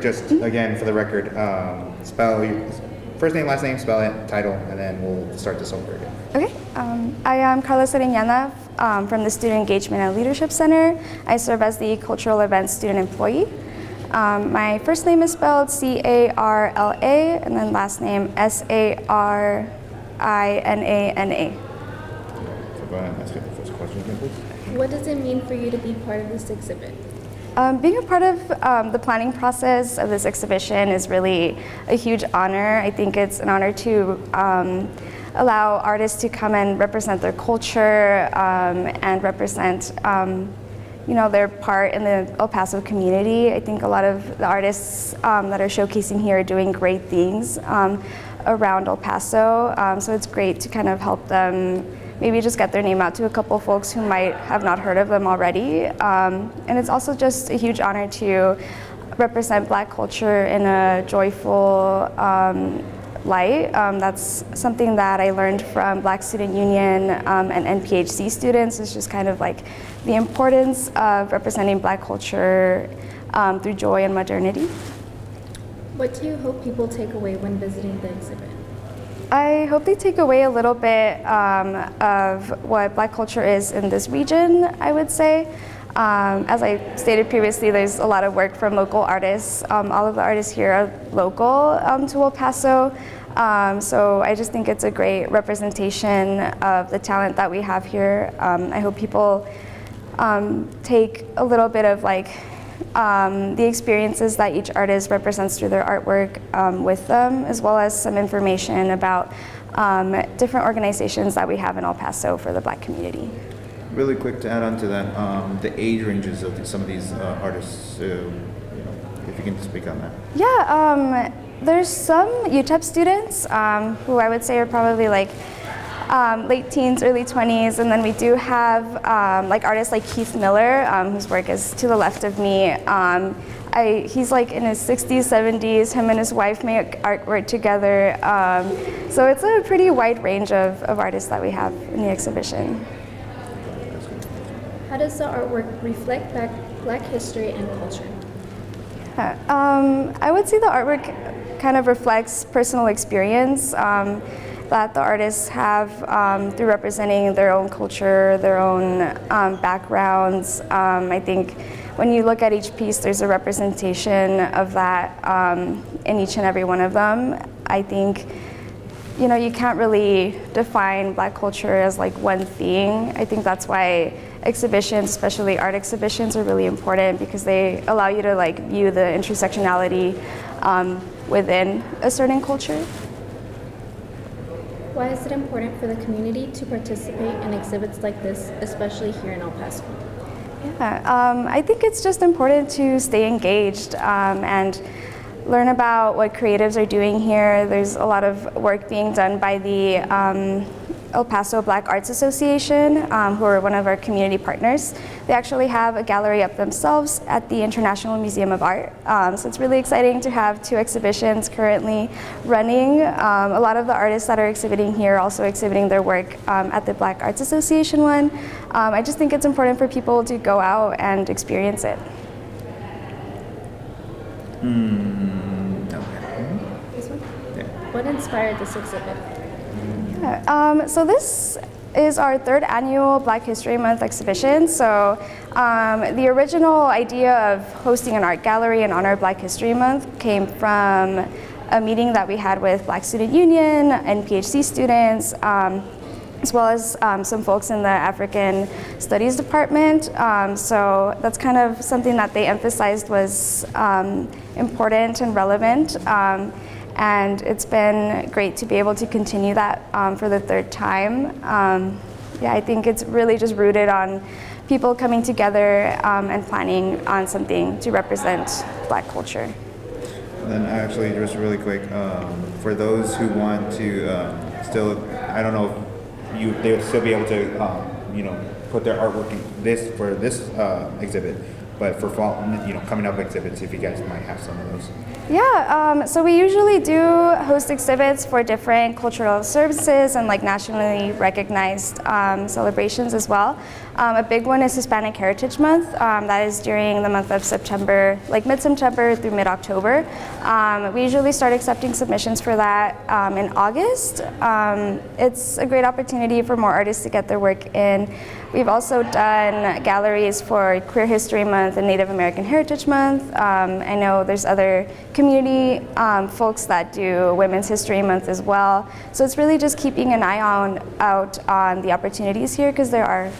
Just again, for the record, spell your first name, last name, spell it, title, and then we'll start this over again. Okay, I am Carla Sariñana from the Student Engagement and Leadership Center. I serve as the Cultural Events Student Employee. My first name is spelled Carla, and then last name Sarinana. So go ahead and ask the first question again, please. What does it mean for you to be part of this exhibit? Being a part of the planning process of this exhibition is really a huge honor. I think it's an honor to allow artists to come and represent their culture and represent their part in the El Paso community. I think a lot of the artists that are showcasing here are doing great things around El Paso. So it's great to kind of help them maybe just get their name out to a couple folks who might have not heard of them already. And it's also just a huge honor to represent Black culture in a joyful light. That's something that I learned from Black Student Union and NPHC students. It's just kind of like the importance of representing Black culture through joy and modernity. What do you hope people take away when visiting the exhibit? I hope they take away a little bit of what Black culture is in this region, I would say. As I stated previously, there's a lot of work from local artists. All of the artists here are local to El Paso. So I just think it's a great representation of the talent that we have here. I hope people take a little bit of the experiences that each artist represents through their artwork with them, as well as some information about different organizations that we have in El Paso for the Black community. Really quick to add on to that, the age ranges of some of these artists, if you can speak on that. Yeah, there's some Utep students who I would say are probably late teens, early 20s, and then we do have artists like Keith Miller, whose work is to the left of me. He's in his 60s, 70s. Him and his wife make artwork together. So it's a pretty wide range of artists that we have in the exhibition. How does the artwork reflect Black history and culture? I would say the artwork kind of reflects personal experience that the artists have through representing their own culture, their own backgrounds. I think when you look at each piece, there's a representation of that in each and every one of them. I think you can't really define Black culture as one thing. I think that's why exhibitions, especially art exhibitions, are really important, because they allow you to view the intersectionality within a certain culture. Why is it important for the community to participate in exhibits like this, especially here in El Paso? Yeah, I think it's just important to stay engaged and learn about what creatives are doing here. There's a lot of work being done by the El Paso Black Arts Association, who are one of our community partners. They actually have a gallery up themselves at the International Museum of Art. So it's really exciting to have two exhibitions currently running. A lot of the artists that are exhibiting here are also exhibiting their work at the Black Arts Association one. I just think it's important for people to go out and experience it. This one? Yeah. What inspired this exhibit? So this is our third annual Black History Month exhibition. So the original idea of hosting an art gallery in honor of Black History Month came from a meeting that we had with Black Student Union and PhD students, as well as some folks in the African Studies Department. So that's kind of something that they emphasized was important and relevant. And it's been great to be able to continue that for the third time. Yeah, I think it's really just rooted on people coming together and planning on something to represent Black culture. And then actually, just really quick, for those who want to still, I don't know if they would still be able to, put their artwork in for this exhibit. but for fall, coming up exhibits, if you guys might have some of those. Yeah, so we usually do host exhibits for different cultural services and like nationally recognized celebrations as well. A big one is Hispanic Heritage Month. That is during the month of September, like mid-September through mid-October. We usually start accepting submissions for that in August. It's a great opportunity for more artists to get their work in. We've also done galleries for Queer History Month and Native American Heritage Month. I know there's other community folks that do Women's History Month as well. So it's really just keeping an eye out on the opportunities here, because there are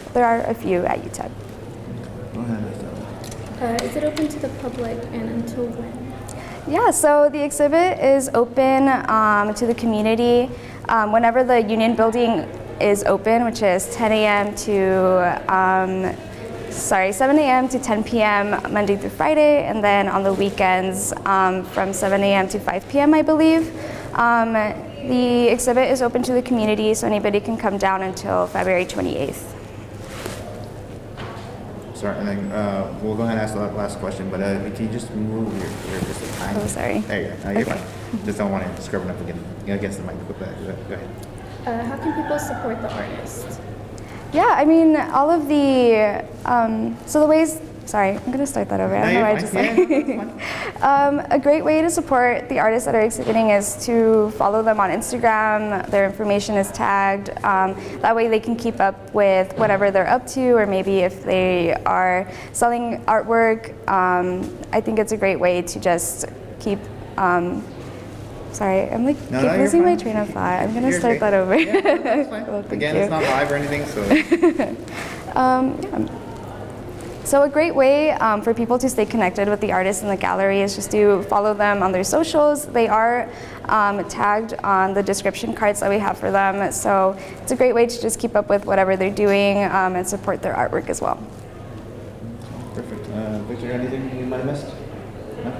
a few at Utep. Go ahead. Is it open to the public, and until when? Yeah, so the exhibit is open to the community whenever the Union Building is open, which is 10 a.m. to 7 a.m. to 10 p.m. Monday through Friday, and then on the weekends from 7 a.m. to 5 p.m. I believe. The exhibit is open to the community, so anybody can come down until February 28th. Sorry, and then we'll go ahead and ask the last question, but can you just move your just a tiny? Oh, sorry. There you go. You're Okay. fine. Just don't want to scrub it up against the mic with that. Go ahead. How can people support the artist? Yeah, I mean, all of the, so the ways, sorry, I'm going to start that over. I don't know why I just a great way to support the artists that are exhibiting is to follow them on Instagram. Their information is tagged. That way they can keep up with whatever they're up to, or maybe if they are selling artwork. I think it's a great way to just keep, sorry, I'm like keep you're losing my fine. train of thought. I'm going to You're start great. that over. Yeah, no, that's fine. Well, thank Again, you. it's not live or anything, so. Yeah. So a great way for people to stay connected with the artists in the gallery is just to follow them on their socials. They are tagged on the description cards that we have for them. So it's a great way to just keep up with whatever they're doing and support their artwork as well. Perfect. Victor, anything we might have missed? No?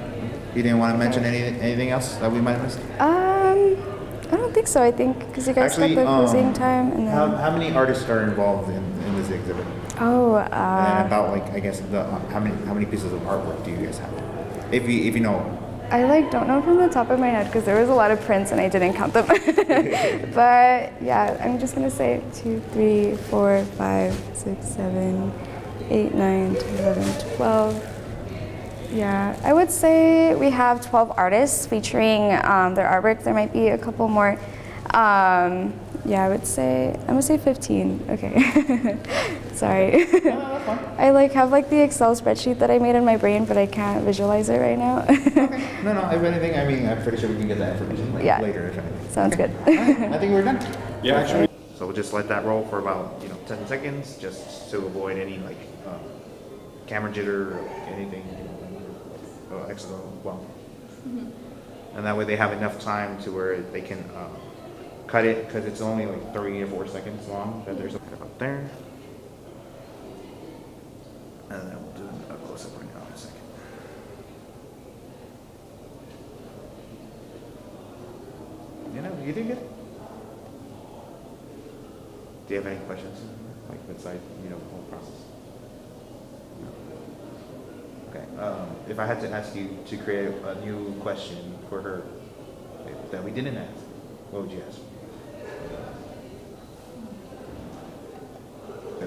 You didn't want to mention anything else that we might have missed? I don't think so. I think because you guys got the closing time, and then how many artists are involved in this exhibit? And about like, I guess, how many pieces of artwork do you guys have? If you know. I don't know from the top of my head because there was a lot of prints and I didn't count them. But yeah, I'm just gonna say 2, 3, 4, 5, 6, 7, 8, 9, 10, 11, 12. Yeah, I would say we have 12 artists featuring their artwork. There might be a couple more. Yeah, I'm gonna say 15. Okay. Sorry. I have the Excel spreadsheet that I made in my brain, but I can't visualize it right now. No, if anything, I mean, I'm pretty sure we can get that information later if anything. Sounds good. I think we're done. Yeah, actually. So we'll just let that roll for about 10 seconds, just to avoid any camera jitter or anything extra. Well, and that way they have enough time to where they can cut it, because it's only 3 or 4 seconds long. That there's a bit up there, and then we'll do a close up right now in a second. You did good. Do you have any questions, beside the whole process? No. Okay. If I had to ask you to create a new question for her that we didn't ask, what would you ask?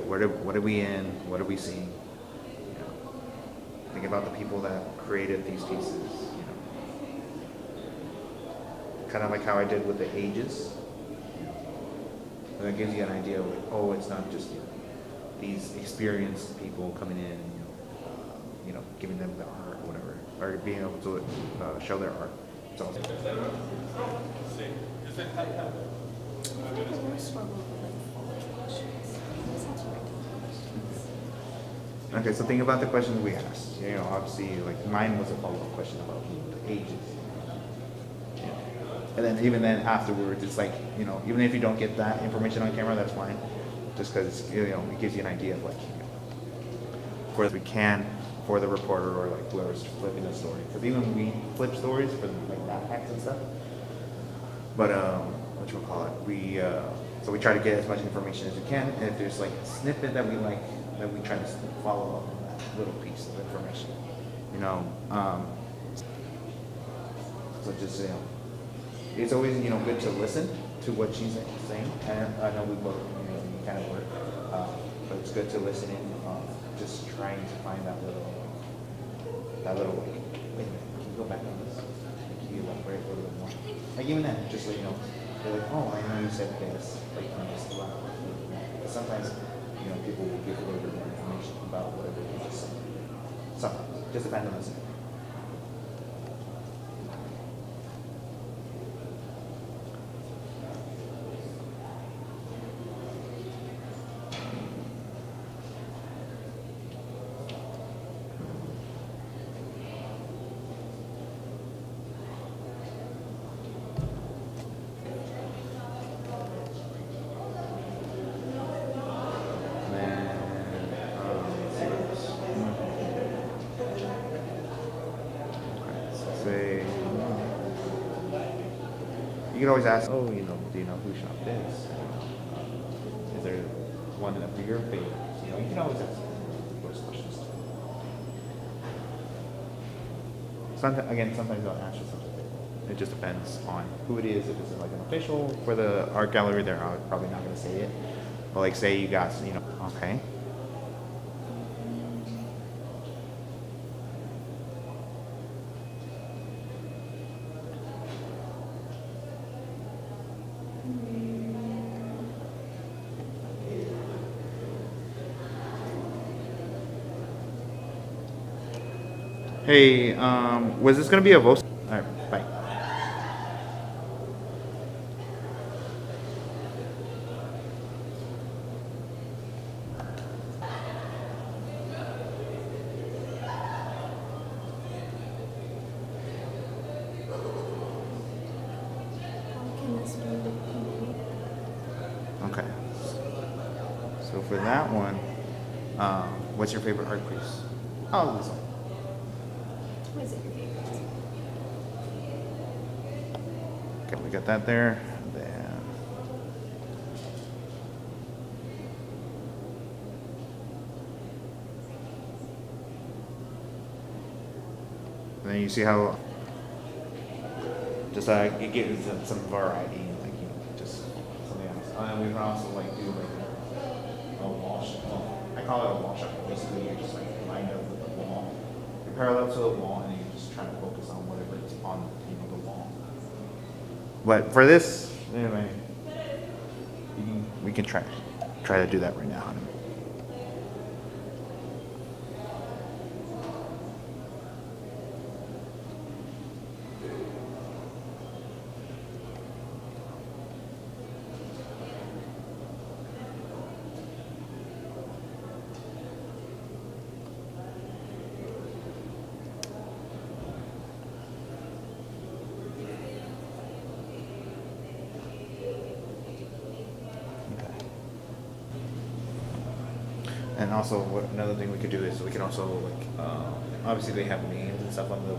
What are we in? What are we seeing? Think about the people that created these pieces. Kind of like how I did with the ages. And that gives you an idea of it's not just these experienced people coming in, giving them the art or whatever, or being able to show their art. It's awesome. Okay, so think about the questions we asked. Obviously, mine was a follow-up question about the ages. And then even then afterwards, it's even if you don't get that information on camera, that's fine. Just because it gives you an idea of of course we can for the reporter or whoever's flipping the story. Because even we flip stories for backpacks and stuff. But so we try to get as much information as we can. And if there's a snippet that we try to follow up on that. little piece of information, you know. So just, it's always, good to listen to what she's saying. And I know we both, kind of work, but it's good to listen in, just trying to find that little, like, wait a minute, can you go back on this? Can you elaborate a little bit more? Like even then, just so you know, they're like, oh, I know you said this, like, just elaborate a little bit more. But sometimes, people will give a little bit more information about whatever you just said. Sometimes, just depends on the scenario. Say, you can always ask, oh, do you know who shop is? Is there one of your favorites? You can always ask those questions. Sometimes they'll ask you something. It just depends on who it is. If it's like an official for the art gallery, they're probably not going to say it. But like, say you got, okay. Hey, was this gonna be a vote? All right, bye. Okay. So for that one, what's your favorite art piece? Oh, this one. What is it your favorite? Okay, we got that there. Then you see how just it gives it some variety, like just something else. And then we can also like do like a wall shot. Well, I call it a wall shot. Basically, you're just like lined up with the wall. You're parallel to the wall, and you're just trying to focus on whatever is on the wall. But for this, anyway, we can try to do that right now. And also, another thing we could do is we can also like, obviously they have names and stuff on the